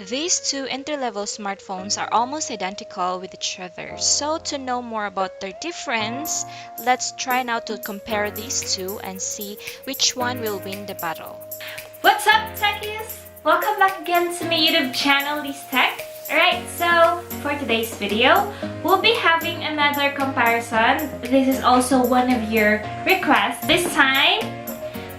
These two entry-level smartphones are almost identical with each other. So to know more about their difference, let's try now to compare these two and see which one will win the battle. What's up, techies? Welcome back again to my YouTube channel, Lee's Tech. Alright, so for today's video, we'll be having another comparison. This is also one of your requests. This time,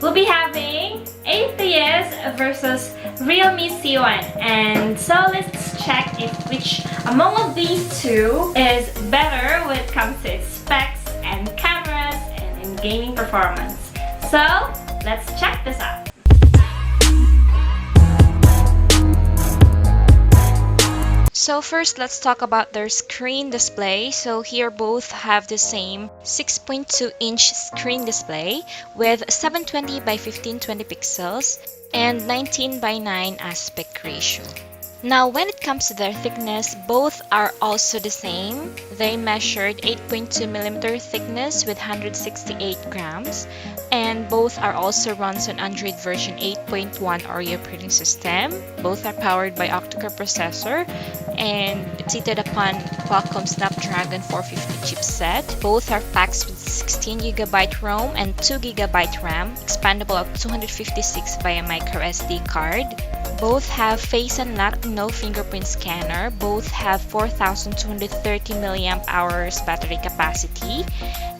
we'll be having A3S versus Realme C1. And so let's check if which among of these two is better when it comes to its specs and cameras and in gaming performance. So let's check this out. So first, let's talk about their screen display. So here both have the same 6.2-inch screen display with 720 by 1520 pixels and 19 by 9 aspect ratio. Now, when it comes to their thickness, both are also the same. They measured 8.2mm thickness with 168 grams, and both are also runs on Android version 8.1 Oreo operating system. Both are powered by octa-core processor and seated upon Qualcomm Snapdragon 450 chipset. Both are packed with 16GB ROM and 2GB RAM, expandable up to 256 via microSD card. Both have face unlock, no fingerprint scanner. Both have 4,230 mAh battery capacity.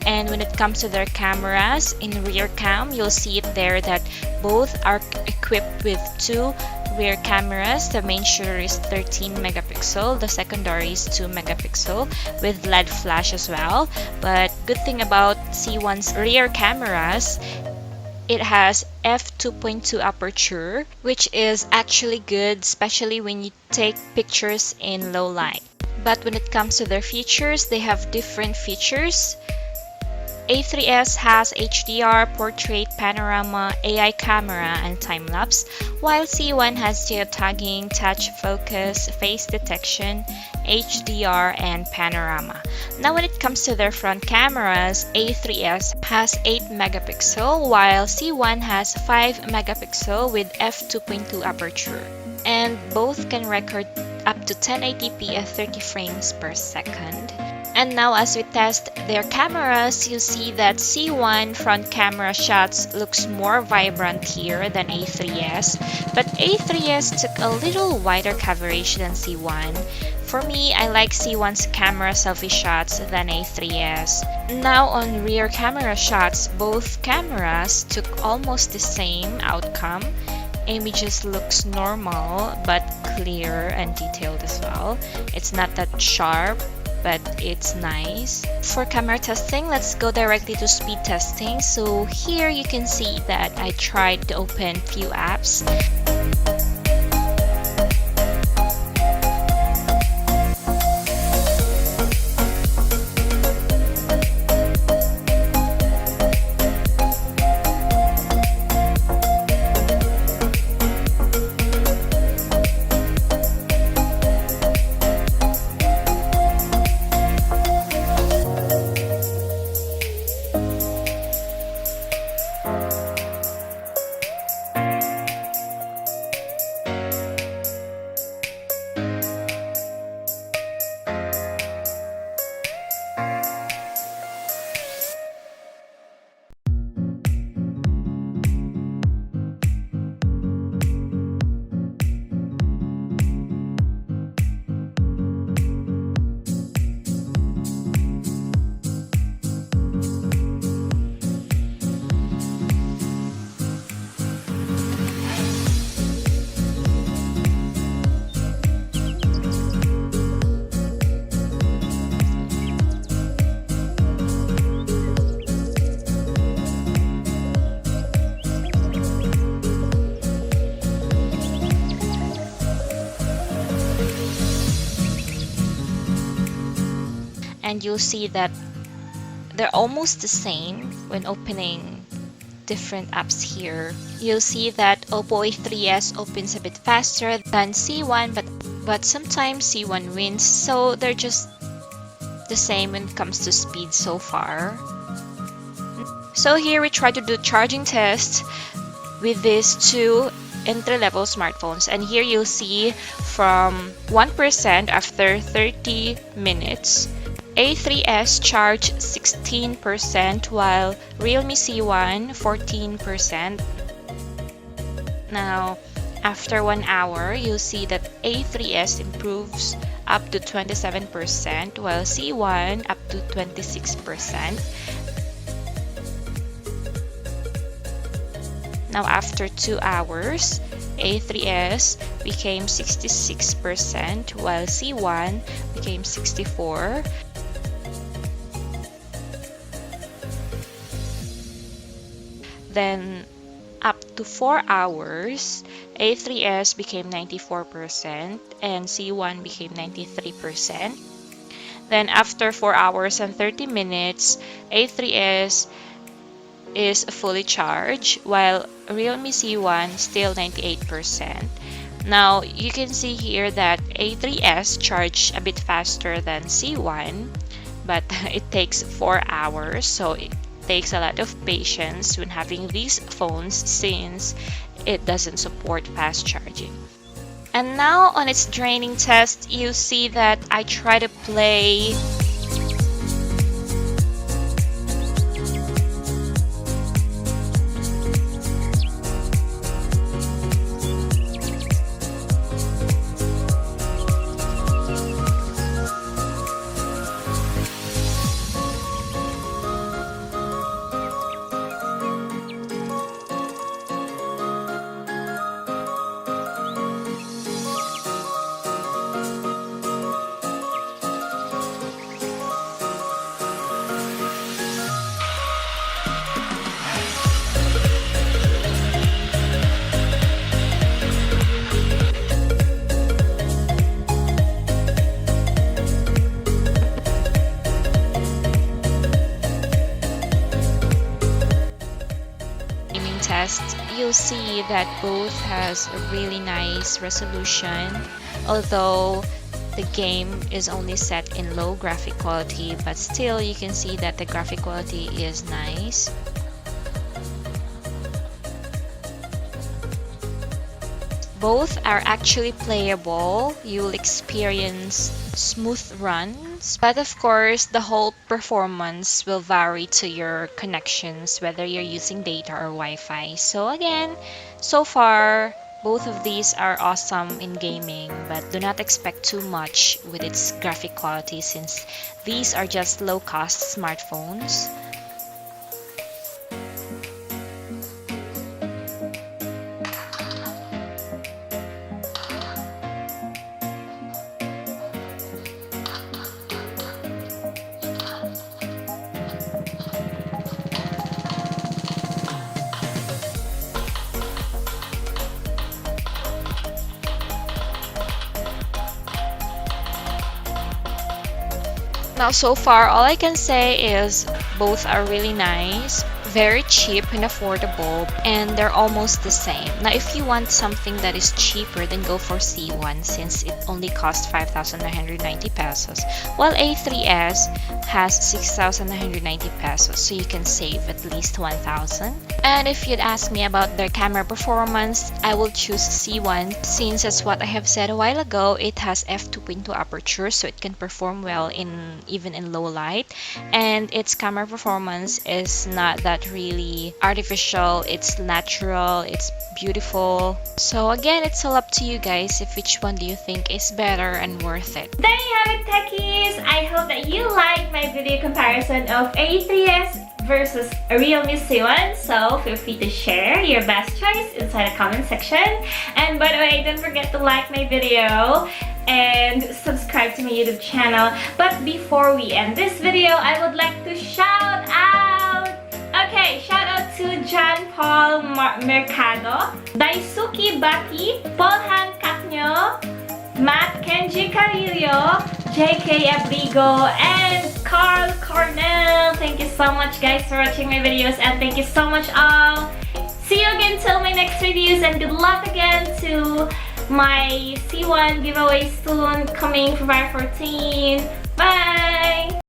And when it comes to their cameras, in rear cam, you'll see it there that both are equipped with two rear cameras. The main shooter is 13 megapixel, the secondary is 2 megapixel with LED flash as well. But good thing about C1's rear cameras, it has f2.2 aperture, which is actually good, especially when you take pictures in low light. But when it comes to their features, they have different features. A3S has HDR, portrait, panorama, AI camera, and time-lapse, while C1 has geotagging, touch focus, face detection, HDR, and panorama. Now when it comes to their front cameras, A3S has 8 megapixel, while C1 has 5 megapixel with f2.2 aperture. And both can record up to 1080p at 30 frames per second. And now as we test their cameras, you'll see that C1 front camera shots looks more vibrant here than A3S, but A3S took a little wider coverage than C1. For me, I like C1's camera selfie shots than A3S. Now on rear camera shots, both cameras took almost the same outcome. Images looks normal but clear and detailed as well. It's not that sharp, but it's nice. For camera testing, let's go directly to speed testing. So here you can see that I tried to open few apps. And you'll see that they're almost the same when opening different apps here. You'll see that Oppo A3S opens a bit faster than C1, but sometimes C1 wins, so they're just the same when it comes to speed so far. So here we try to do charging tests with these two entry-level smartphones. And here you'll see from 1% after 30 minutes. A3s charged 16% while Realme C1 14%. Now, after 1 hour, you'll see that A3s improves up to 27% while C1 up to 26%. Now, after 2 hours, A3s became 66% while C1 became 64%. Then, up to 4 hours, A3s became 94% and C1 became 93%. Then after 4 hours and 30 minutes, A3s is fully charged while Realme C1 still 98%. Now you can see here that A3s charged a bit faster than C1, but it takes 4 hours, so it takes a lot of patience when having these phones since it doesn't support fast charging. And now on its draining test, you see that I try to play test, you'll see that both has a really nice resolution, although the game is only set in low graphic quality, but still you can see that the graphic quality is nice. Both are actually playable. You'll experience smooth runs, but of course the whole performance will vary to your connections, whether you're using data or Wi-Fi. So again, so far both of these are awesome in gaming, but do not expect too much with its graphic quality since these are just low-cost smartphones. Now, so far, all I can say is both are really nice, very cheap and affordable, and they're almost the same. Now, if you want something that is cheaper, then go for C1 since it only costs 5,990 pesos, while A3s has 6,990 pesos, so you can save at least 1,000. And if you'd ask me about their camera performance, I will choose C1 since, as what I have said a while ago, it has f2.2 aperture, so it can perform well even in low light, and its camera performance is not that really artificial. It's natural, it's beautiful. So again, it's all up to you guys if which one do you think is better and worth it. There you have it, techies! I hope that you liked my video comparison of A3s versus a Realme C1, so feel free to share your best choice inside the comment section. And by the way, don't forget to like my video and subscribe to my YouTube channel. But before we end this video, I would like to shout out! Okay, shout out to John Paul Mercado, Daisuke Baki, Paul Han Cacnyo, Matt Kenji Carillo, JK Abrigo, and Carl Cornell. Thank you so much guys for watching my videos, and thank you so much all. See you again till my next reviews, and good luck again to my C1 giveaway soon coming February 14. Bye!